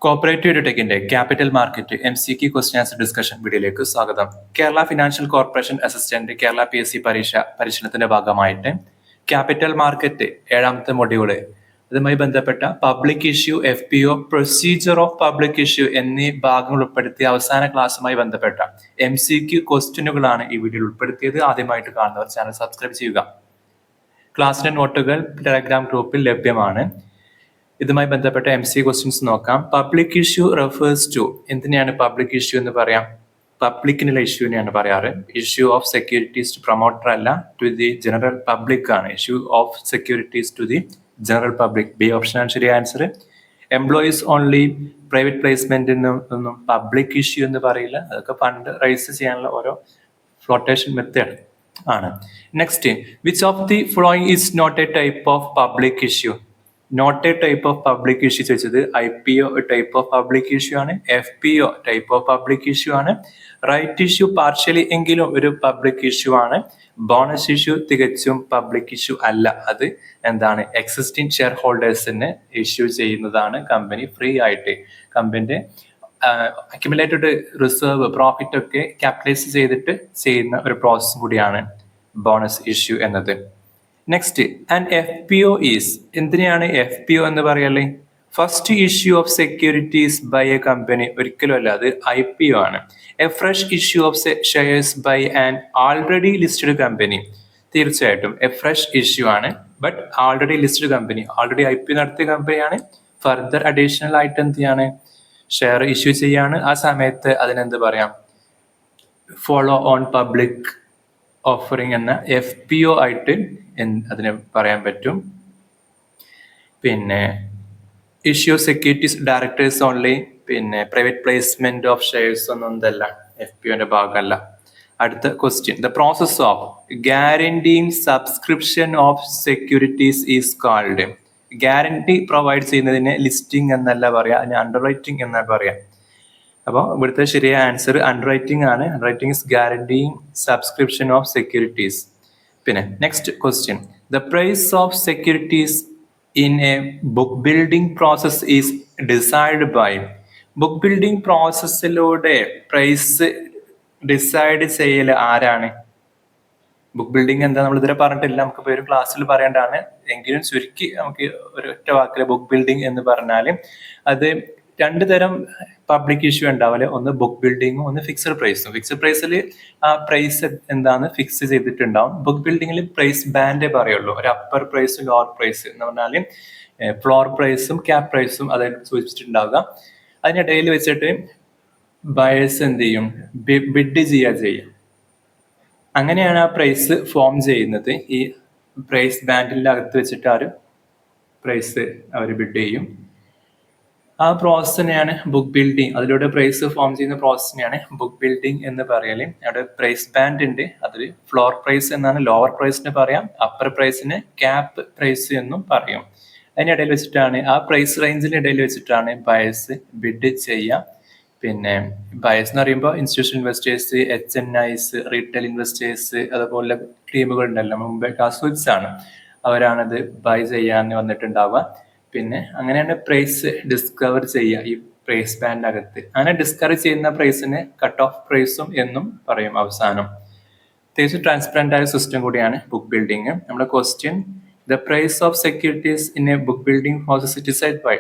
Cooperative ടെക്കിന്റെ capital market MCQ question answer discussion വീഡിയോയിലേക്ക് സ്വാഗതം. Kerala financial corporation assistant Kerala PSC പരിശീലനത്തിന്റെ ഭാഗമായിട്ട് ക്യാപിറ്റൽ മാർക്കറ്റ് 7ാമത്തെ മൊഡ്യൂള് അതുമായി ബന്ധപ്പെട്ട public issue, FPO, procedure of public issue എന്നീ ഭാഗങ്ങൾ ഉൾപ്പെടുത്തിയ അവസാന ക്ലാസ്സുമായി ബന്ധപ്പെട്ട MCQ ക്വസ്റ്റ്യനുകളാണ് ഈ വീഡിയോയിൽ ഉൾപ്പെടുത്തിയത്. ആദ്യമായിട്ട് കാണുന്നവർ ചാനൽ സബ്സ്ക്രൈബ് ചെയ്യുക. ക്ലാസ്സിന്റെ നോട്ടുകൾ ടെലഗ്രാം ഗ്രൂപ്പിൽ ലഭ്യമാണ്. ഇതുമായി ബന്ധപ്പെട്ട MC ക്വസ്റ്റ്യൻസ് നോക്കാം. പബ്ലിക് ഇഷ്യൂ റെഫേഴ്സ് ടു, എന്തിനാണ് പബ്ലിക് ഇഷ്യൂ എന്ന് പറയാം? പബ്ലിക്കിനുള്ള ഇഷ്യൂവിനെയാണ് പറയാറ്. Issue of securities to promoter അല്ല, ടു ദി ജനറൽ പബ്ലിക് ആണ്. Issue of securities to the general public. B option ആണ് ശരി ആൻസർ. എംപ്ലോയീസ് ഓൺലി, പ്രൈവറ്റ് പ്ലേസ്മെന്റിനൊന്നും പബ്ലിക് ഇഷ്യൂ എന്ന് പറയില്ല. അതൊക്കെ ഫണ്ട് റൈസ് ചെയ്യാനുള്ള ഓരോ ഫ്ലോട്ടേഷൻ മെത്തേഡ് ആണ്. Next, which of the following is not a type of public issue? Not a type of public issue ചോദിച്ചത് IPO type of public issue ആണ്, FPO type of public issue ആണ്, right issue partially എങ്കിലും ഒരു public issue ആണ്, bonus issue തികച്ചും public issue അല്ല. അത് എന്താണ്? എക്സിസ്റ്റിംഗ് ഷെയർ ഹോൾഡേഴ്സിന് ഇഷ്യൂ ചെയ്യുന്നതാണ് കമ്പനി ഫ്രീ ആയിട്ട്. കമ്പനിന്റെ അക്യുമുലേറ്റഡ് റിസർവ് പ്രോഫിറ്റ് ഒക്കെ ക്യാപിറ്റലൈസ് ചെയ്തിട്ട് ചെയ്യുന്ന ഒരു പ്രോസസ് കൂടിയാണ് ബോണസ് ഇഷ്യൂ എന്നത്. നെക്സ്റ്റ്, ആൻഡ് FPO ഈസ്, എന്തിനാണ് FPO എന്ന് പറയല്ലേ? First issue of securities by A company. ഒരിക്കലും അല്ല, അത് IPO ആണ്. A fresh issue of shares by an already listed company. തീർച്ചയായിട്ടും എ ഫ്രഷ് ഇഷ്യൂ ആണ്, but already listed company, already IPO നടത്തിയ കമ്പനിയാണ്. ഫർദർ അഡീഷണൽ ആയിട്ട് എന്ത് ചെയ്യാണ്? ഷെയർ ഇഷ്യൂ ചെയ്യാണ്. ആ സമയത്ത് അതിനെന്ത് പറയാം? ഫോളോ ഓൺ പബ്ലിക് ഓഫറിംഗ് എന്ന FPO ആയിട്ട് അതിന് പറയാൻ പറ്റും. പിന്നെ ഇഷ്യൂ സെക്യൂരിറ്റീസ് ഡയറക്ടേഴ്സ് ഓൺലി, പിന്നെ പ്രൈവറ്റ് പ്ലേസ്മെന്റ് ഓഫ് ഷെയർസ് ഒന്നും എന്തല്ല, FPOന്റെ ഭാഗമല്ല. അടുത്ത question, the process of guaranteeing subscription of securities is called. Guarantee provide ചെയ്യുന്നതിന് ലിസ്റ്റിംഗ് എന്നല്ല പറയാ, അതിന് അണ്ടർ റൈറ്റിംഗ് എന്നാ പറയാ. അപ്പോൾ ഇവിടുത്തെ ശരിയായ ആൻസർ അണ്ടർറൈറ്റിംഗ് ആണ്. Underwriting is guaranteeing subscription of securities. പിന്നെ next question, the price of securities in a book building process is decide by. Book building പ്രോസസ്സിലൂടെ പ്രൈസ് ഡിസൈഡ് ചെയ്യൽ ആരാണ്? ബുക്ക് ബിൽഡിംഗ് എന്താ നമ്മൾ ഇതുവരെ പറഞ്ഞിട്ടില്ല, നമുക്ക് ഒരു ക്ലാസ്സിൽ പറയേണ്ടതാണ്. എങ്കിലും ചുരുക്കി നമുക്ക് ഒരു ഒറ്റ വാക്കിൽ ബുക്ക് ബിൽഡിംഗ് എന്ന് പറഞ്ഞാൽ അത് രണ്ട് തരം പബ്ലിക് ഇഷ്യൂ ഉണ്ടാവില്ല. ഒന്ന് ബുക്ക് ബിൽഡിങ്ങും ഒന്ന് ഫിക്സഡ് പ്രൈസും. ഫിക്സഡ് പ്രൈസിൽ ആ പ്രൈസ് എന്താന്ന് ഫിക്സ് ചെയ്തിട്ടുണ്ടാവും. ബുക്ക് ബിൽഡിങ്ങിൽ പ്രൈസ് ബാൻഡേ പറയുള്ളൂ. ഒരു അപ്പർ പ്രൈസും ലോവർ പ്രൈസ് എന്ന് പറഞ്ഞാൽ ഫ്ലോർ പ്രൈസും ക്യാപ് പ്രൈസും അതായത് സൂചിപ്പിച്ചിട്ടുണ്ടാവുക. അതിനിടയിൽ വെച്ചിട്ട് ബയേഴ്സ് എന്ത് ചെയ്യും? ബിഡ് ചെയ്യുക. അങ്ങനെയാണ് ആ പ്രൈസ് ഫോം ചെയ്യുന്നത്. ഈ പ്രൈസ് ബാൻഡിൻ്റെ അകത്ത് വെച്ചിട്ട് ആ ഒരു പ്രൈസ് അവർ ബിഡ് ചെയ്യും. ആ പ്രോസസ്സിനെയാണ് ബുക്ക് ബിൽഡിംഗ്. അതിലൂടെ പ്രൈസ് ഫോം ചെയ്യുന്ന പ്രോസസ്സിനെയാണ് ബുക്ക് ബിൽഡിംഗ് എന്ന് പറയല്. അവിടെ പ്രൈസ് ബാൻഡ് ഉണ്ട്. അതിൽ ഫ്ലോർ പ്രൈസ് എന്നാണ് ലോവർ പ്രൈസിന് പറയാം, അപ്പർ പ്രൈസിന് ക്യാപ് പ്രൈസ് എന്നും പറയും. അതിനിടയിൽ വെച്ചിട്ടാണ്, ആ പ്രൈസ് റേഞ്ചിന് ഇടയിൽ വെച്ചിട്ടാണ് ബയേഴ്സ് ബിഡ് ചെയ്യുക. പിന്നെ ബയേഴ്സ് എന്ന് പറയുമ്പോൾ institution investors, HNIs, retail investors, അതുപോലെ ടീമുകൾ ഉണ്ടല്ലോ, മുമ്പേ കാസ്വൽസ് ആണ്, അവരാണത് ബൈ ചെയ്യാൻ വന്നിട്ടുണ്ടാവുക. പിന്നെ അങ്ങനെയാണ് പ്രൈസ് ഡിസ്കവർ ചെയ്യുക ഈ പ്രൈസ് ബാൻഡിനകത്ത്. അങ്ങനെ ഡിസ്കവർ ചെയ്യുന്ന പ്രൈസിന് കട്ട് ഓഫ് പ്രൈസും എന്നും പറയും അവസാനം. തികച്ചും ട്രാൻസ്പെറന്റ് ആയ സിസ്റ്റം കൂടിയാണ് ബുക്ക് ബിൽഡിംഗ്. നമ്മുടെ question, the price of securities in a book building process decide by.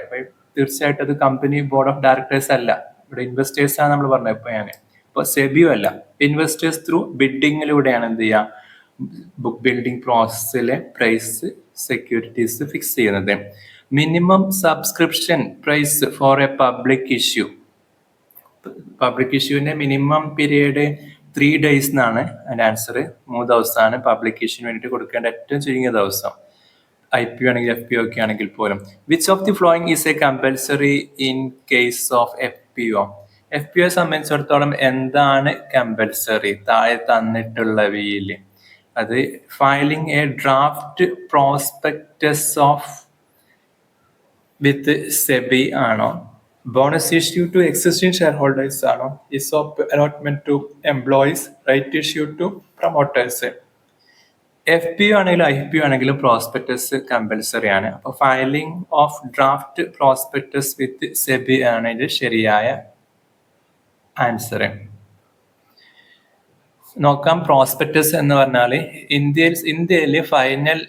തീർച്ചയായിട്ടും അത് കമ്പനി ബോർഡ് ഓഫ് ഡയറക്ടേഴ്സ് അല്ല, ഇവിടെ ഇൻവെസ്റ്റേഴ്സ് ആണ് നമ്മൾ പറഞ്ഞത്. ഇപ്പോൾ സെബിയോ അല്ല, ഇൻവെസ്റ്റേഴ്സ് ത്രൂ ബിഡിങ്ങിലൂടെയാണ് എന്ത് ചെയ്യുക? ബുക്ക് ബിൽഡിംഗ് പ്രോസസ്സിലെ പ്രൈസ് സെക്യൂരിറ്റീസ് ഫിക്സ് ചെയ്യുന്നത്. Minimum subscription price for a public issue. Public ഇഷ്യൂവിന്റെ മിനിമം പീരീഡ് 3 days എന്നാണ് അതിന്റെ ആൻസർ. 3 ദിവസമാണ് പബ്ലിക് ഇഷ്യൂവിന് വേണ്ടിയിട്ട് കൊടുക്കേണ്ട ഏറ്റവും ചുരുങ്ങിയ ദിവസം. IPO ആണെങ്കിൽ FPO ഒക്കെ ആണെങ്കിൽ പോലും. Which of the following is a compulsory in case of FPO? FPO സംബന്ധിച്ചിടത്തോളം എന്താണ് കമ്പൽസറി? താഴെ തന്നിട്ടുള്ളവയിൽ അത് filing a draft prospectus of with SEBI ആണോ? Bonus issue to existing share holders ആണോ? ESOP allotment to employees, right issue to promoters? FPO ആണെങ്കിലും IPO ആണെങ്കിലും prospectus compulsory ആണ്. അപ്പോൾ filing of draft prospectus with SEBI ആണ് ഇത് ശരിയായ ആൻസർ. നോക്കാം. പ്രോസ്പെക്ടസ് എന്ന് പറഞ്ഞാൽ ഇന്ത്യയിൽ ഫൈനൽ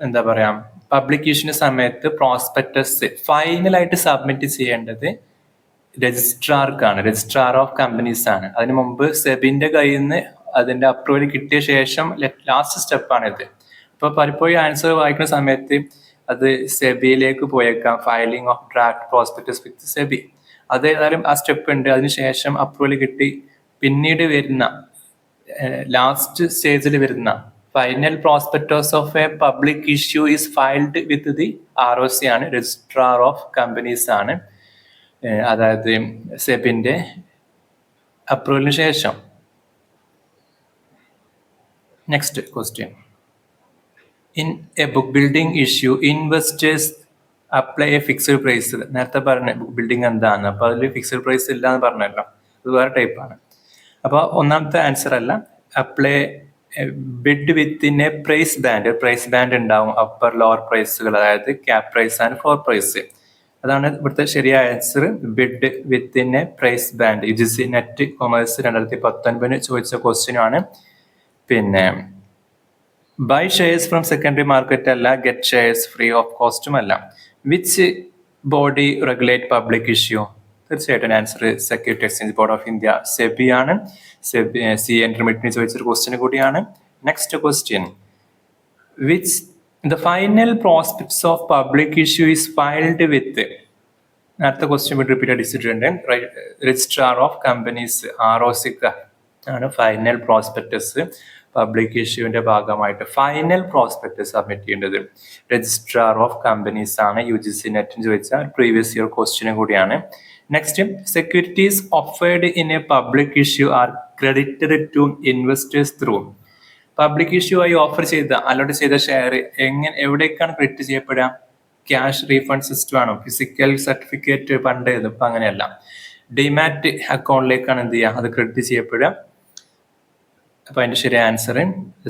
എന്താ പറയാ പബ്ലിക്കേഷന് സമയത്ത് പ്രോസ്പെക്ടസ് ഫൈനലായിട്ട് സബ്മിറ്റ് ചെയ്യേണ്ടത് രജിസ്ട്രാർക്കാണ്, രജിസ്ട്രാർ ഓഫ് കമ്പനീസ് ആണ്. അതിനു മുമ്പ് സെബിന്റെ കയ്യിൽ നിന്ന് അതിന്റെ അപ്രൂവൽ കിട്ടിയ ശേഷം ലാസ്റ്റ് സ്റ്റെപ്പാണിത്. അപ്പോൾ പലപ്പോഴും ആൻസർ വായിക്കുന്ന സമയത്ത് അത് സെബിയിലേക്ക് പോയേക്കാം, filing of draft prospectus with SEBI. അത് ഏതായാലും ആ സ്റ്റെപ്പ് ഉണ്ട്. അതിനുശേഷം അപ്രൂവൽ കിട്ടി പിന്നീട് വരുന്ന ലാസ്റ്റ് സ്റ്റേജിൽ വരുന്ന final prospectus of a public issue is filed with the ROC ആണ്, രജിസ്ട്രാർ ഓഫ് കമ്പനീസ് ആണ്. അതായത് സെബിന്റെ അപ്രൂവലിന് ശേഷം. Next question. In a book building issue investors apply a fixed price. നേരത്തെ പറഞ്ഞ ബുക്ക് ബിൽഡിംഗ് എന്താണ്, അപ്പൊ അതിൽ ഫിക്സഡ് പ്രൈസ് ഇല്ല എന്ന് പറഞ്ഞല്ലോ, അത് വേറെ ടൈപ്പാണ്. അപ്പോൾ ഒന്നാമത്തെ ആൻസർ അല്ല. Apply bid within a price band. Price band ഉണ്ടാവും, അപ്പർ ലോവർ പ്രൈസുകൾ, അതായത് cap price and floor price. അതാണ് ഇവിടുത്തെ ശരിയായ answer. Bid within a price band. UGC net commerce 2019 ചോദിച്ച ക്വസ്റ്റ്യനാണ്. പിന്നെ buy shares from secondary market അല്ല, ഗെറ്റ് ഷെയർസ് ഫ്രീ ഓഫ് കോസ്റ്റും അല്ല. Which body regulate public issue? തീർച്ചയായിട്ടും answer security exchange board of India, SEBI ആണ്. CA ഇന്റർമീഡിയറ്റ് ചോദിച്ചൊരു question കൂടിയാണ്. Next question. Which the final prospectus of public issue is filed with. അടുത്ത question repeat അടിച്ചിട്ടുണ്ട്. Registrar of companies, ROC ആണ് final prospectus public ഇഷ്യൂവിന്റെ ഭാഗമായിട്ട് final prospectus submit ചെയ്യേണ്ടത്. Registrar of companies ആണ്. UGC നെറ്റിന് ചോദിച്ച പ്രീവിയസ് ഇയർ ക്വസ്റ്റ്യൻ കൂടിയാണ്. Next. Securities offered in a public issue are credited to investors through. Public issue ആയി offer ചെയ്ത അലോട്ട് ചെയ്ത ഷെയർ എവിടേക്കാണ് ക്രെഡിറ്റ് ചെയ്യപ്പെടുക? ക്യാഷ് റീഫണ്ട് സിസ്റ്റം ആണോ? Physical certificate fund? ഇതിപ്പോ അങ്ങനെയല്ല, ഡിമാറ്റ് അക്കൗണ്ടിലേക്കാണ് എന്ത് ചെയ്യുക, അത് ക്രെഡിറ്റ് ചെയ്യപ്പെടുക. അപ്പൊ അതിന്റെ ശരിയായ answer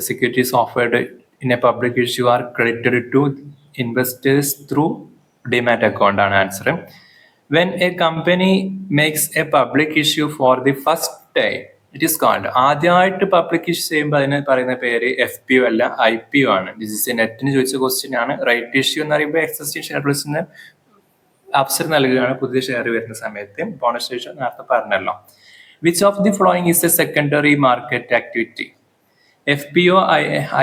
securities offered in a public issue are credited to investors through demat account ആണ് answer. When a company makes a public issue for the first time it is called. ആദ്യമായിട്ട് public issue ചെയ്യുമ്പോൾ അതിന് പറയുന്ന പേര് FPO അല്ല, IPO ആണ്. UGC നെറ്റിന് ചോദിച്ച ക്വസ്റ്റ്യൻ ആണ്. റൈറ്റ് ഇഷ്യൂ എന്ന് പറയുമ്പോൾ എക്സിസ്റ്റിംഗ് ഷെയർ ഹോൾഡേഴ്സിന് അവസരം നൽകുകയാണ് പുതിയ ഷെയർ വരുന്ന സമയത്ത്. ബോണസ് ഇഷ്യൂ നേരത്തെ പറഞ്ഞല്ലോ. Which of the following is a secondary market activity? FPO,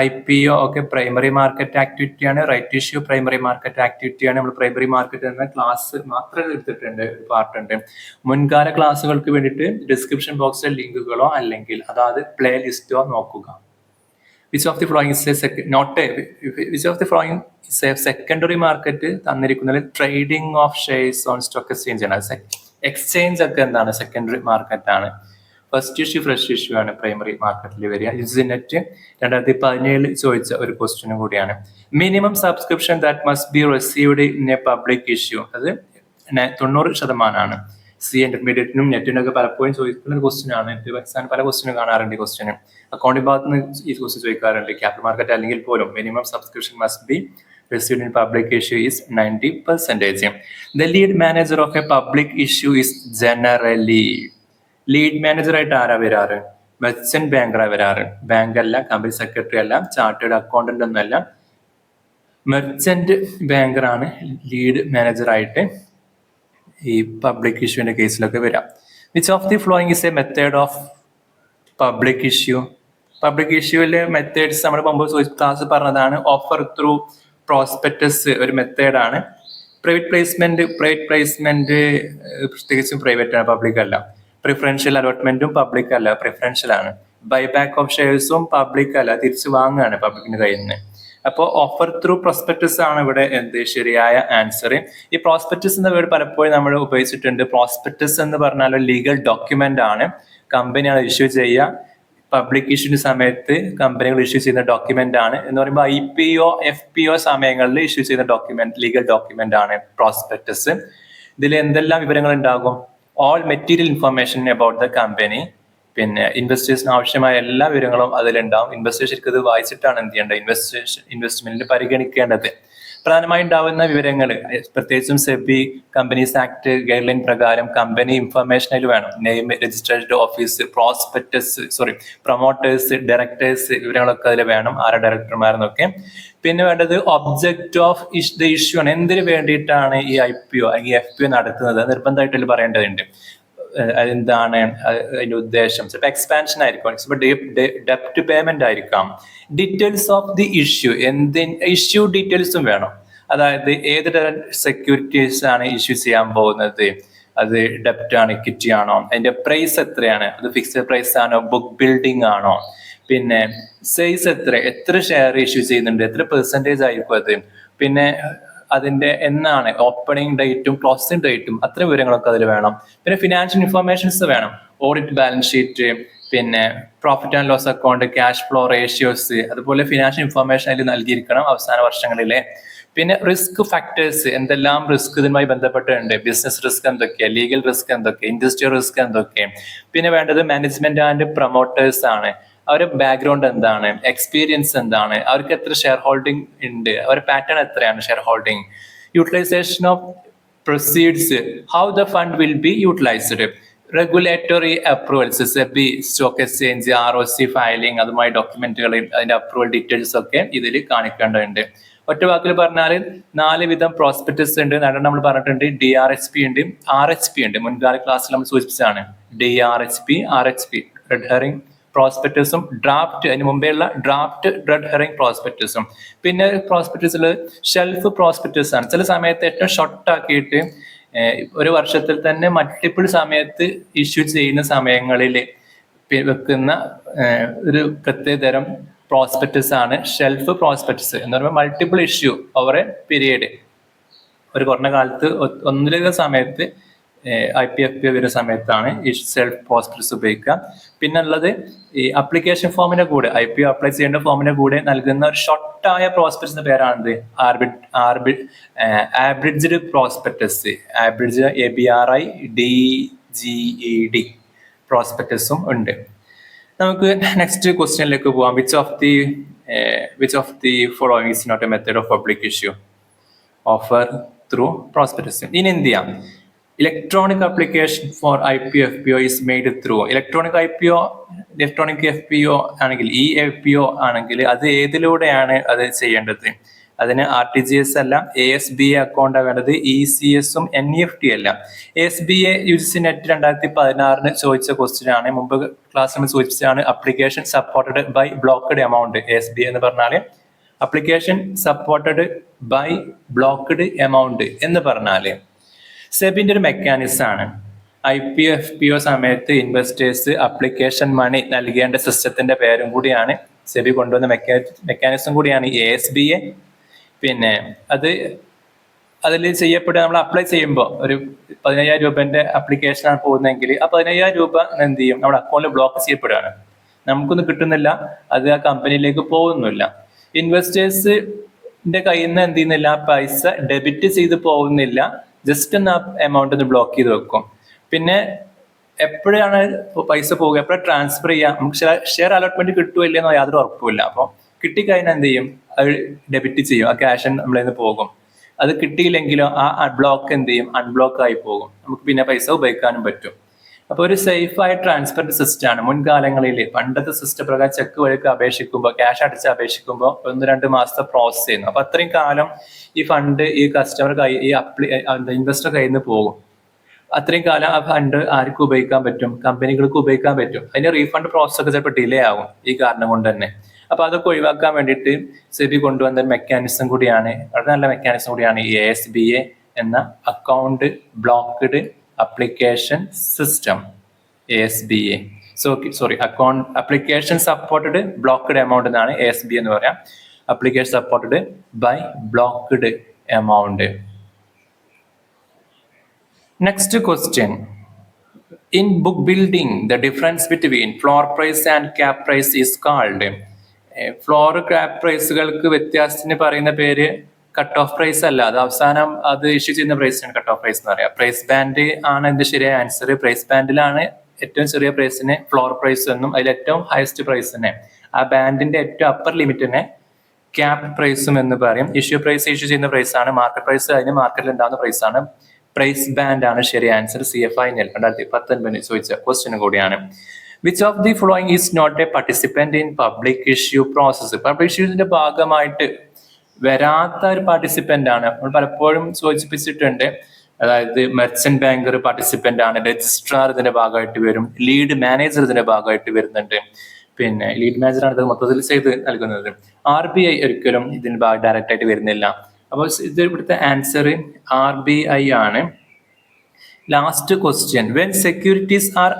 IPO ഒക്കെ പ്രൈമറി മാർക്കറ്റ് ആക്ടിവിറ്റി ആണ്. Right issue primary market activity ആണ്. നമ്മൾ പ്രൈമറി മാർക്കറ്റ് എന്ന ക്ലാസ് മാത്രമേ എടുത്തിട്ടുണ്ട്, ഒരു പാർട്ടുണ്ട്. മുൻകാല ക്ലാസ്സുകൾക്ക് വേണ്ടിയിട്ട് ഡിസ്ക്രിപ്ഷൻ ബോക്സിൽ ലിങ്കുകളോ അല്ലെങ്കിൽ അതായത് പ്ലേ ലിസ്റ്റോ നോക്കുക. Which of the following is which of the following is a secondary market തന്നിരിക്കുന്നത് trading of shares on stock exchange ആണ്. എക്സ്ചേഞ്ച് ഒക്കെ എന്താണ്? സെക്കൻഡറി മാർക്കറ്റ് ആണ്. ഫസ്റ്റ് ഇഷ്യൂ ഫ്രഷ് ഇഷ്യൂ ആണ് പ്രൈമറി മാർക്കറ്റിൽ വരിക. UGC നെറ്റ് 2017 ചോദിച്ച ഒരു ക്വസ്റ്റ്യനും കൂടിയാണ്. Minimum subscription that must be received in a public issue, അത് 90% CA ഇന്റർമീഡിയറ്റിനും നെറ്റിനൊക്കെ പലപ്പോഴും ചോദിക്കുന്ന ഒരു ക്വസ്റ്റ്യൻ ആണ്. എക്സാമിന് പല ക്വസ്റ്റ്യനും കാണാറുണ്ട് ഈ ക്വസ്റ്റ്യൻ. അക്കൗണ്ടിംഗ് ഭാഗത്ത് നിന്ന് ഈ ക്വസ്റ്റ്യൻ ചോദിക്കാറുണ്ട്. ക്യാപിറ്റൽ മാർക്കറ്റ് അല്ലെങ്കിൽ പോലും minimum subscription must be received in public issue is 90%. The lead manager of a public issue is generally. Lead manager ആയിട്ട് ആരാ വരാറ്? മെർച്ചന്റ് ബാങ്കറാ വരാറ്. ബാങ്ക് അല്ല, കമ്പനി സെക്രട്ടറി അല്ല, ചാർട്ടേഡ് അക്കൗണ്ടന്റ് ഒന്നല്ല, മെർച്ചന്റ് ബാങ്കറാണ് ലീഡ് മാനേജർ ആയിട്ട് ഈ പബ്ലിക് ഇഷ്യൂവിന്റെ കേസിലൊക്കെ വരാം. Which of the following is a method of public issue? Public ഇഷ്യൂവിലെ മെത്തേഡ്സ് നമ്മൾ മുമ്പ് ക്ലാസ് പറഞ്ഞതാണ്. ഓഫർ ത്രൂ പ്രോസ്പെക്ടസ് ഒരു മെത്തേഡാണ്. പ്രൈവറ്റ് പ്ലേസ്മെന്റ് പ്രത്യേകിച്ചും പ്രൈവറ്റ് ആണ്, പബ്ലിക് അല്ല. പ്രിഫറൻഷ്യൽ അലോട്ട്മെന്റും പബ്ലിക് അല്ല, പ്രിഫറൻഷ്യൽ ആണ്. ബൈബാക്ക് ഓഫ് ഷെയർസും പബ്ലിക് അല്ല, തിരിച്ചു വാങ്ങുകയാണ് പബ്ലിക്കിന് കയ്യിൽ നിന്ന്. അപ്പോൾ ഓഫർ ത്രൂ പ്രോസ്പെക്ടസ് ആണ് ഇവിടെ എന്ത് ശരിയായ ആൻസർ. ഈ പ്രോസ്പെക്ടസ് എന്ന വേർഡ് പലപ്പോഴും നമ്മൾ ഉപയോഗിച്ചിട്ടുണ്ട്. പ്രോസ്പെക്ടസ് എന്ന് പറഞ്ഞാൽ ലീഗൽ ഡോക്യുമെന്റ് ആണ്. കമ്പനിയാണ് ഇഷ്യൂ ചെയ്യുക. പബ്ലിക് ഇഷ്യൂവിന്റെ സമയത്ത് കമ്പനികൾ ഇഷ്യൂ ചെയ്യുന്ന ഡോക്യുമെന്റ് ആണ്. എന്ന് പറയുമ്പോൾ IPO, FPO സമയങ്ങളിൽ ഇഷ്യൂ ചെയ്യുന്ന ഡോക്യുമെന്റ്, ലീഗൽ ഡോക്യുമെന്റ് ആണ് പ്രോസ്പെക്ടസ്. ഇതിൽ എന്തെല്ലാം വിവരങ്ങൾ ഉണ്ടാകും? All material information about the company, പിന്നെ ഇൻവെസ്റ്റേഴ്സിന് ആവശ്യമായ എല്ലാ വിവരങ്ങളും അതിലുണ്ടാവും. ഇൻവെസ്റ്റേഴ്സ് ശരിക്കും ഇത് വായിച്ചിട്ടാണ് എന്ത് ചെയ്യേണ്ടത്, ഇൻവെസ്റ്റ്മെന്റിൽ പരിഗണിക്കേണ്ടത്. പ്രധാനമായും ഉണ്ടാവുന്ന വിവരങ്ങൾ പ്രത്യേകിച്ചും SEBI companies act guide line പ്രകാരം കമ്പനി ഇൻഫർമേഷൻ അതിൽ വേണം. Name, registered office, promoters, directors വിവരങ്ങളൊക്കെ അതിൽ വേണം, ആരെ ഡയറക്ടർമാരെന്നൊക്കെ. പിന്നെ വേണ്ടത് ഒബ്ജക്റ്റ് ഓഫ് ദ ഇഷ്യൂ ആണ്. എന്തിനു വേണ്ടിയിട്ടാണ് ഈ IPO അല്ലെങ്കിൽ FPO നടത്തുന്നത് നിർബന്ധമായിട്ട് പറയേണ്ടതുണ്ട്. എന്താണ് അതിന്റെ ഉദ്ദേശം? ചിലപ്പോൾ എക്സ്പാൻഷൻ ആയിരിക്കും, ചിലപ്പോൾ ഡെപ്റ്റ് പേയ്മെന്റ് ആയിരിക്കാം. Details of the issue, issue ഡീറ്റെയിൽസും വേണം. അതായത് ഏത് തരം സെക്യൂരിറ്റീസ് ആണ് ഇഷ്യൂ ചെയ്യാൻ പോകുന്നത്, അത് ഡെപ്റ്റ് ആണോ ഇക്വിറ്റി ആണോ, അതിന്റെ പ്രൈസ് എത്രയാണ്, അത് ഫിക്സ്ഡ് പ്രൈസ് ആണോ, ബുക്ക് ബിൽഡിംഗ് ആണോ, പിന്നെ സൈസ് എത്ര ഷെയർ ഇഷ്യൂ ചെയ്യുന്നുണ്ട്, എത്ര പെർസെൻറ്റേജ് ആയിരിക്കും അത്, പിന്നെ അതിന്റെ എന്നാണ് ഓപ്പണിംഗ് ഡേറ്റും ക്ലോസിംഗ് ഡേറ്റും, അത്ര വിവരങ്ങളൊക്കെ അതിൽ വേണം. പിന്നെ ഫിനാൻഷ്യൽ ഇൻഫർമേഷൻസ് വേണം, ഓഡിറ്റ് ബാലൻസ് ഷീറ്റ്, പിന്നെ profit and loss account, cash flow ratios, അതുപോലെ ഫിനാൻഷ്യൽ ഇൻഫർമേഷൻ അതിൽ നൽകിയിരിക്കണം അവസാന വർഷങ്ങളിലെ. പിന്നെ റിസ്ക് ഫാക്ടേഴ്സ്, എന്തെല്ലാം റിസ്ക് ഇതുമായി ബന്ധപ്പെട്ടുണ്ട്, ബിസിനസ് റിസ്ക് എന്തൊക്കെയാണ്, ലീഗൽ റിസ്ക് എന്തൊക്കെ, ഇൻഡസ്ട്രിയൽ റിസ്ക് എന്തൊക്കെ. പിന്നെ വേണ്ടത് മാനേജ്മെന്റ് ആൻഡ് പ്രൊമോട്ടേഴ്സ് ആണ്. അവരുടെ ബാക്ക്ഗ്രൗണ്ട് എന്താണ്, എക്സ്പീരിയൻസ് എന്താണ്, അവർക്ക് എത്ര ഷെയർ ഹോൾഡിംഗ് ഉണ്ട്, അവരുടെ പാറ്റേൺ എത്രയാണ് share holding, utilisation of proceeds, how the fund will be utilised, regulatory approvals, SEBI, stock exchange, ROC filing, അതുമായി ഡോക്യുമെന്റുകൾ, അതിന്റെ അപ്രൂവൽ ഡീറ്റെയിൽസ് ഒക്കെ ഇതിൽ കാണിക്കേണ്ടതുണ്ട്. ഒറ്റ വാക്കിൽ പറഞ്ഞാൽ 4 വിധം പ്രോസ്പെക്ടസ് ഉണ്ട്. നമ്മൾ പറഞ്ഞിട്ടുണ്ട് DRHP ഉണ്ട്, RHP ഉണ്ട്. മുൻകാല ക്ലാസ്സിൽ നമ്മൾ സൂചിപ്പിച്ചതാണ് DRHP, RHP, റെഡ് ഹെറിംഗ് പ്രോസ്പെക്ടസും ഡ്രാഫ്റ്റ്, അതിന് മുമ്പേയുള്ള ഡ്രാഫ്റ്റ് റെഡ് ഹെറിംഗ് പ്രോസ്പെക്ടസും. പിന്നെ പ്രോസ്പെക്ടസിൽ ഷെൽഫ് പ്രോസ്പെക്ടസ് ആണ്. ചില സമയത്ത് ഏറ്റവും ഷോർട്ട് ആക്കിയിട്ട് ഒരു വർഷത്തിൽ തന്നെ മൾട്ടിപ്പിൾ സമയത്ത് ഇഷ്യൂ ചെയ്യുന്ന സമയങ്ങളിൽ വെക്കുന്ന ഒരു പ്രത്യേകതരം പ്രോസ്പെക്ടസ് ആണ് ഷെൽഫ് പ്രോസ്പെക്ടസ് എന്ന് പറയുമ്പോൾ multiple issue over A period. ഒരു കുറഞ്ഞ കാലത്ത് ഒന്നിലധികം സമയത്ത് IPFPO വരുന്ന സമയത്താണ് ഈ സെൽഫ് പ്രോസ്പെക്ടസ് ഉപയോഗിക്കുക. പിന്നെ ഉള്ളത് ഈ അപ്ലിക്കേഷൻ ഫോമിന്റെ കൂടെ IPO അപ്ലൈ ചെയ്യേണ്ട ഫോമിന്റെ കൂടെ നൽകുന്ന ഒരു ഷോർട്ടായ പ്രോസ്പെക്ടസിന്റെ പേരാണിത് ആബ്രിഡ്ജ്ഡ് പ്രോസ്പെക്ടസ്. ആബ്രിഡ്ജ് ABRIDGED പ്രോസ്പെക്ടസും ഉണ്ട്. നമുക്ക് നെക്സ്റ്റ് ക്വസ്റ്റ്യനിലേക്ക് പോവാം. Which of the following is not a method of public issue offer through prospectus in India? Electronic application for IPFPO is made through electronic FPO ആണെങ്കിൽ FPO ആണെങ്കിൽ അത് ഏതിലൂടെയാണ് അത് ചെയ്യേണ്ടത്? അതിന് RTGS അല്ല, ASBA അക്കൗണ്ട് വേണ്ടത്, ECS-ഉം NEFT അല്ല. ASBA UGC NET 2016 ചോദിച്ച ക്വസ്റ്റ്യൻ ആണ്. മുമ്പ് ക്ലാസ്സിൽ സൂചിപ്പിച്ചതാണ് application supported by blocked amount. ASBA എന്ന് പറഞ്ഞാൽ application supported by blocked amount എന്ന് പറഞ്ഞാല് സെബിന്റെ ഒരു മെക്കാനിസം ആണ്. IPFPO സമയത്ത് ഇൻവെസ്റ്റേഴ്സ് അപ്ലിക്കേഷൻ മണി നൽകേണ്ട സിസ്റ്റത്തിന്റെ പേരും കൂടിയാണ് സെബി കൊണ്ടുവന്ന മെക്കാനിസം കൂടിയാണ് ASBA. പിന്നെ അതിൽ ചെയ്യപ്പെടുക, നമ്മൾ അപ്ലൈ ചെയ്യുമ്പോൾ ഒരു 15,000 രൂപന്റെ അപ്ലിക്കേഷനാണ് പോകുന്നതെങ്കിൽ ആ 15,000 രൂപ എന്ത് ചെയ്യും, നമ്മുടെ അക്കൗണ്ടിൽ ബ്ലോക്ക് ചെയ്യപ്പെടുകയാണ്. നമുക്കൊന്നും കിട്ടുന്നില്ല, അത് ആ കമ്പനിയിലേക്ക് പോകുന്നില്ല. ഇൻവെസ്റ്റേഴ്സിന്റെ കയ്യിൽ നിന്ന് എന്ത് ചെയ്യുന്നില്ല, പൈസ ഡെബിറ്റ് ചെയ്ത് പോകുന്നില്ല, ജസ്റ്റ് ഒന്ന് ആ എമൗണ്ട് ഒന്ന് ബ്ലോക്ക് ചെയ്ത് വെക്കും. പിന്നെ എപ്പോഴാണ് പൈസ പോകുക, എപ്പോഴാണ് ട്രാൻസ്ഫർ ചെയ്യുക, നമുക്ക് ഷെയർ അലോട്ട്മെന്റ് കിട്ടുമോ ഇല്ലെന്നോ യാതൊരു ഉറപ്പുമില്ല. അപ്പോൾ കിട്ടിക്കഴിഞ്ഞാൽ എന്ത് ചെയ്യും, അത് ഡെബിറ്റ് ചെയ്യും, ആ ക്യാഷ് നമ്മളിൽ നിന്ന് പോകും. അത് കിട്ടിയില്ലെങ്കിലോ ആ ബ്ലോക്ക് എന്ത് ചെയ്യും, അൺബ്ലോക്ക് ആയി പോകും. നമുക്ക് പിന്നെ പൈസ ഉപയോഗിക്കാനും പറ്റും. അപ്പോൾ ഒരു സേഫായ ട്രാൻസ്പെറന്റ് സിസ്റ്റം ആണ്. മുൻകാലങ്ങളിൽ പണ്ടത്തെ സിസ്റ്റം പ്രകാരം ചെക്ക് വഴിക്ക് അപേക്ഷിക്കുമ്പോൾ, ക്യാഷ് അടിച്ച് അപേക്ഷിക്കുമ്പോൾ 1-2 മാസത്തെ പ്രോസസ് ചെയ്യുന്നു. അപ്പൊ അത്രയും കാലം ഈ ഫണ്ട് ഈ കസ്റ്റമർ ഇൻവെസ്റ്റർ കയ്യിൽ നിന്ന് പോകും. അത്രയും കാലം ആ ഫണ്ട് ആർക്കും ഉപയോഗിക്കാൻ പറ്റും, കമ്പനികൾക്ക് ഉപയോഗിക്കാൻ പറ്റും. അതിന്റെ റീഫണ്ട് പ്രോസസ് ഒക്കെ ചിലപ്പോൾ ഡിലേ ആവും ഈ കാരണം കൊണ്ട് തന്നെ. അപ്പൊ അതൊക്കെ ഒഴിവാക്കാൻ വേണ്ടിയിട്ട് സെബി കൊണ്ടുവന്ന ഒരു മെക്കാനിസം കൂടിയാണ്, വളരെ നല്ല മെക്കാനിസം കൂടിയാണ് ഈ ASBA എന്ന account blocked application system. ASBA account application supported blocked amount എന്നാണ് ASBA എന്ന് പറയാം. Application supported by blocked amount. Next question. In book building, the difference between floor price and cap price is called. Floor cap പ്രൈസുകൾക്ക് വ്യത്യാസത്തിന് പറയുന്ന പേര് cut off price അല്ല, അത് അവസാനം അത് ഇഷ്യൂ ചെയ്യുന്ന പ്രൈസിനാണ് കട്ട് ഓഫ് പ്രൈസ് എന്ന് പറയാം. പ്രൈസ് ബാൻഡ് ആണ് ഇതിന്റെ ശരിയായ ആൻസർ. പ്രൈസ് ബാൻഡിലാണ് ഏറ്റവും ചെറിയ പ്രൈസിനെ ഫ്ലോർ പ്രൈസ് എന്നും അതിൽ ഏറ്റവും ഹയസ്റ്റ് പ്രൈസിനെ ആ ബാൻഡിന്റെ ഏറ്റവും അപ്പർ ലിമിറ്റിനെ ക്യാപ് പ്രൈസും എന്ന് പറയും. ഇഷ്യൂ പ്രൈസ് ഇഷ്യൂ ചെയ്യുന്ന പ്രൈസ് ആണ്. മാർക്കറ്റ് പ്രൈസ് അതിന് മാർക്കറ്റിൽ ഉണ്ടാകുന്ന പ്രൈസ് ആണ്. പ്രൈസ് ബാൻഡ് ആണ് ശരി ആൻസർ. CFINL 2019 ചോദിച്ച ക്വസ്റ്റ്യൻ കൂടിയാണ്. Which of the following is not a participant in public issue process? Public ഇഷ്യൂസിന്റെ ഭാഗമായിട്ട് വരാത്ത ഒരു പാർട്ടിസിപ്പന്റ് ആണ്. നമ്മൾ പലപ്പോഴും സൂചിപ്പിച്ചിട്ടുണ്ട്. അതായത് മെർച്ചന്റ് ബാങ്കർ പാർട്ടിസിപ്പന്റ് ആണ്, രജിസ്ട്രാർ ഇതിന്റെ ഭാഗമായിട്ട് വരും, ലീഡ് മാനേജർ ഇതിന്റെ ഭാഗമായിട്ട് വരുന്നുണ്ട്. പിന്നെ ലീഡ് മാനേജറാണ് ഇത് മൊത്തത്തിൽ ചെയ്ത് നൽകുന്നത്. RBI ഒരിക്കലും ഇതിന് ഡയറക്റ്റ് ആയിട്ട് വരുന്നില്ല. അപ്പോൾ ഇത് ഇവിടുത്തെ ആൻസർ RBI ആണ്. Last question, when securities are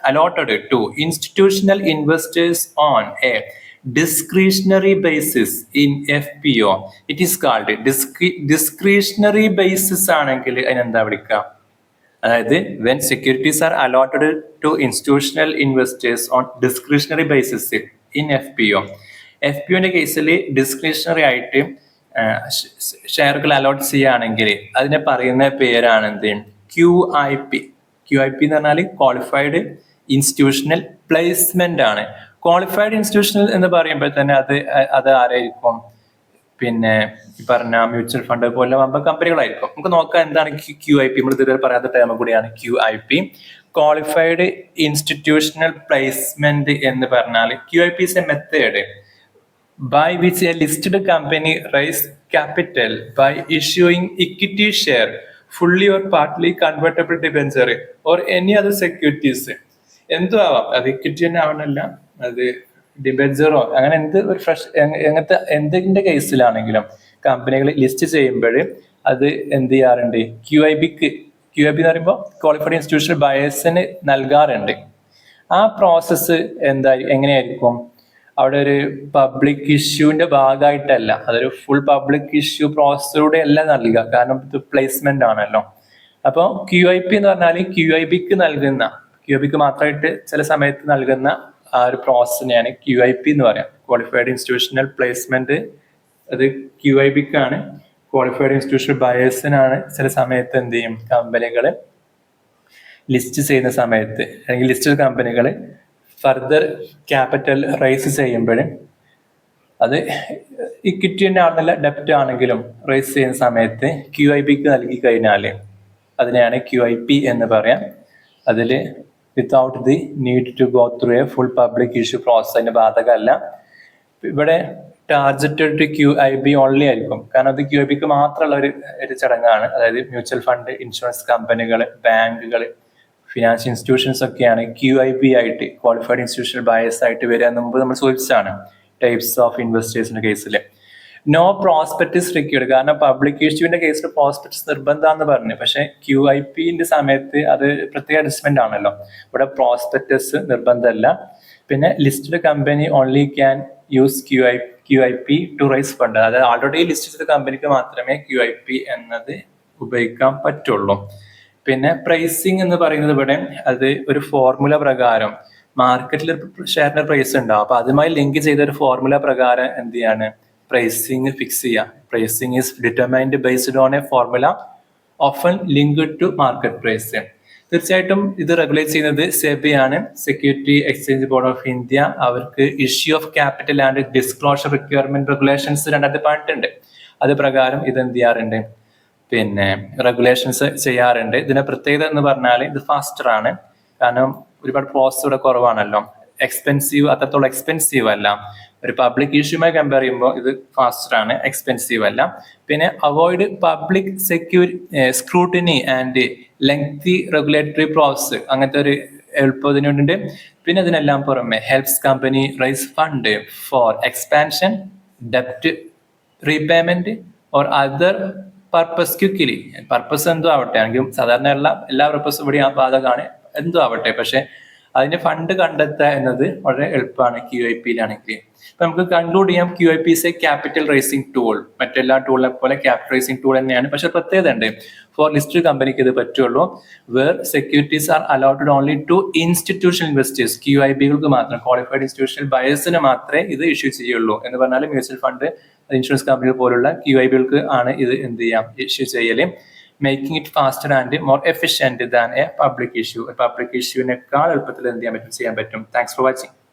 allotted to institutional investors on a discretionary basis in FPO, it is called discretionary basis ആണെങ്കിൽ അതിനെന്താ വിളിക്കുക? അതായത് when securities are allotted to institutional investors on discretionary basis in FPO. FPOന്റെ കേസിൽ discretionary ആയിട്ട് ഷെയറുകൾ allot ചെയ്യുകയാണെങ്കിൽ അതിനെ പറയുന്ന പേരാണ് എന്ത്? QIP. QIP എന്ന് പറഞ്ഞാൽ ക്വാളിഫൈഡ് ഇൻസ്റ്റിറ്റ്യൂഷണൽ പ്ലേസ്മെന്റ് ആണ്. ക്വാളിഫൈഡ് ഇൻസ്റ്റിറ്റ്യൂഷണൽ എന്ന് പറയുമ്പോൾ തന്നെ അത് ആരായിരിക്കും? പിന്നെ ഈ പറഞ്ഞ മ്യൂച്വൽ ഫണ്ട് പോലെ വമ്പ കമ്പനികളായിരിക്കും. നമുക്ക് നോക്കാം എന്താണ് QIP. നമ്മൾ ഇതുവരെ പറയാത്ത ടേം കൂടിയാണ് QIP. ക്വാളിഫൈഡ് ഇൻസ്റ്റിറ്റ്യൂഷണൽ പ്ലേസ്മെന്റ് എന്ന് പറഞ്ഞാൽ QIP is a method by which a listed company raise capital by issuing equity share, fully or partly convertible debenture or any other securities. എന്തും ആവാം, അത് ഇക്വിറ്റി തന്നെ ആവണമല്ല, അത് ഡിബെഞ്ചറോ അങ്ങനെ ഒരു ഫ്രഷ് അങ്ങനത്തെ എന്തിന്റെ കേസിലാണെങ്കിലും കമ്പനികൾ ലിസ്റ്റ് ചെയ്യുമ്പോൾ അത് എന്ത് ചെയ്യാറുണ്ട്? QIP എന്ന് പറയുമ്പോൾ ക്വാളിഫൈഡ് ഇൻസ്റ്റിറ്റ്യൂഷണൽ ബയേഴ്സിന് നൽകാറുണ്ട്. ആ പ്രോസസ്സ് എങ്ങനെയായിരിക്കും? അവിടെ ഒരു പബ്ലിക് ഇഷ്യൂവിന്റെ ഭാഗമായിട്ടല്ല, അതൊരു ഫുൾ പബ്ലിക് ഇഷ്യൂ പ്രോസസ്സിലൂടെ അല്ല നൽകുക, കാരണം ഇത് പ്ലേസ്മെന്റ് ആണല്ലോ. അപ്പോൾ QIP എന്ന് പറഞ്ഞാൽ QIPക്ക് മാത്രമായിട്ട് ചില സമയത്ത് നൽകുന്ന ആ ഒരു പ്രോസസ്സിനെയാണ് QIP എന്ന് പറയാം. ക്വാളിഫൈഡ് ഇൻസ്റ്റിറ്റ്യൂഷണൽ പ്ലേസ്മെന്റ് അത് QIPക്കാണ്. ക്വാളിഫൈഡ് ഇൻസ്റ്റിറ്റ്യൂഷണൽ ബയേഴ്സിനാണ് ചില സമയത്ത് എന്ത് ചെയ്യും? കമ്പനികൾ ലിസ്റ്റ് ചെയ്യുന്ന സമയത്ത് അല്ലെങ്കിൽ ലിസ്റ്റഡ് കമ്പനികൾ ഫർദർ ക്യാപിറ്റൽ റൈസ് ചെയ്യുമ്പോൾ അത് ഇക്വിറ്റി തന്നെ ആണെന്നല്ല, ഡെപ്റ്റ് ആണെങ്കിലും റൈസ് ചെയ്യുന്ന സമയത്ത് QIPക്ക് നൽകി കഴിഞ്ഞാൽ അതിനെയാണ് QIP എന്ന് പറയാം. അതിൽ without the need to go through a full public issue process അതിന് ബാധകമല്ല. ഇവിടെ ടാർഗറ്റഡ് ടു QIP ഓൺലി ആയിരിക്കും, കാരണം അത് QIPക്ക് മാത്രമുള്ള ഒരു ചടങ്ങാണ്. അതായത് മ്യൂച്വൽ ഫണ്ട്, ഇൻഷുറൻസ് കമ്പനികൾ, ബാങ്കുകൾ, ഫിനാൻഷ്യൽ ഇൻസ്റ്റിറ്റ്യൂഷൻസ് ഒക്കെയാണ് QIP ആയിട്ട് ക്വാളിഫൈഡ് ഇൻസ്റ്റിറ്റ്യൂഷണൽ ബയേഴ്സ് ആയിട്ട് വരിക. മുമ്പ് നമ്മൾ സൂചിപ്പിച്ചാണ് ടൈപ്സ് ഓഫ് ഇൻവെസ്റ്റേഴ്സിന്റെ കേസിൽ. നോ പ്രോസ്പെക്ടസ് റിക്വയർഡ്, കാരണം പബ്ലിക് ഇഷ്യൂവിന്റെ കേസിൽ പ്രോസ്പെക്ടസ് നിർബന്ധമാണെന്ന് പറഞ്ഞു. പക്ഷെ QIPന്റെ സമയത്ത് അത് പ്രത്യേക അഡ്ജസ്റ്റ്മെന്റ് ആണല്ലോ. ഇവിടെ പ്രോസ്പെക്ടസ് നിർബന്ധമല്ല. പിന്നെ listed company only can use QIP to raise fund, അതായത് ഓൾറെഡി ലിസ്റ്റ് ചെയ്ത കമ്പനിക്ക് മാത്രമേ QIP എന്നത് ഉപയോഗിക്കാൻ പറ്റുള്ളൂ. പിന്നെ പ്രൈസിങ് എന്ന് പറയുന്നത് ഇവിടെ അത് ഒരു ഫോർമുല പ്രകാരം മാർക്കറ്റിൽ ഷെയറിന്റെ പ്രൈസ് ഉണ്ടാവും. അപ്പൊ അതുമായി ലിങ്ക് ചെയ്ത ഒരു ഫോർമുല പ്രകാരം എന്ത് ചെയ്യാണ്? പ്രൈസിങ് ഫിക്സ് ചെയ്യുക. Pricing is determined based on a formula often linked to market price. തീർച്ചയായിട്ടും ഇത് റെഗുലേറ്റ് ചെയ്യുന്നത് SEBI ആണ്, security exchange board of India. അവർക്ക് issue of capital and disclosure requirement regulations 2018 അത് പ്രകാരം ഇത് എന്ത് ചെയ്യാറുണ്ട്? പിന്നെ റെഗുലേഷൻസ് ചെയ്യാറുണ്ട്. ഇതിന്റെ പ്രത്യേകത എന്ന് പറഞ്ഞാൽ ഇത് ഫാസ്റ്റർ ആണ്, കാരണം ഒരുപാട് പ്രോസസ് ഇവിടെ കുറവാണല്ലോ. എക്സ്പെൻസീവ്, അത്രത്തോളം എക്സ്പെൻസീവ് അല്ല. ഒരു പബ്ലിക് ഇഷ്യൂമായി കമ്പയർ ചെയ്യുമ്പോൾ ഇത് ഫാസ്റ്റർ ആണ്, എക്സ്പെൻസീവ് അല്ല. പിന്നെ avoid public scrutiny and lengthy regulatory process, അങ്ങനത്തെ ഒരു എളുപ്പത്തിനുണ്ട്. പിന്നെ ഇതിനെല്ലാം പുറമെ helps company raise fund for expansion, ഡെപ്റ്റ് repayment or other purpose quickly. Purpose എന്തോ ആവട്ടെ, എങ്കിലും സാധാരണ എല്ലാ പർപ്പസും ഇവിടെ ബാധകമാണ്, എന്തോ ആവട്ടെ. പക്ഷെ അതിന് ഫണ്ട് കണ്ടെത്തുക എന്നത് വളരെ എളുപ്പമാണ് QIPയിലാണെങ്കിൽ. ഇപ്പൊ നമുക്ക് കൺക്ലൂഡ് ചെയ്യാം, QIP is a capital raising tool. മറ്റെല്ലാ ടൂളിനെ പോലെ ക്യാപിറ്റൽ റൈസിംഗ് ടൂൾ തന്നെയാണ്. പക്ഷെ പ്രത്യേകത ഉണ്ട്, ഫോർ ലിസ്റ്റഡ് കമ്പനിക്ക് ഇത് പറ്റുള്ളൂ. Where securities are allowed only to institutional investors, QIPകൾക്ക് മാത്രം, ക്വാളിഫൈഡ് ഇൻസ്റ്റിറ്റ്യൂഷണൽ ബയേഴ്സിന് മാത്രമേ ഇത് ഇഷ്യൂ ചെയ്യുള്ളൂ. എന്ന് പറഞ്ഞാൽ മ്യൂച്വൽ ഫണ്ട്, ഇൻഷുറൻസ് കമ്പനികൾ പോലുള്ള QIPകൾക്ക് ആണ് ഇത് എന്ത് ചെയ്യാം? ഇഷ്യൂ ചെയ്യല്. Making it faster and more efficient than a public issue. Public ഇഷ്യൂവിനേക്കാൾ എളുപ്പത്തിൽ എന്ത് ചെയ്യാൻ പറ്റും? Thanks for watching.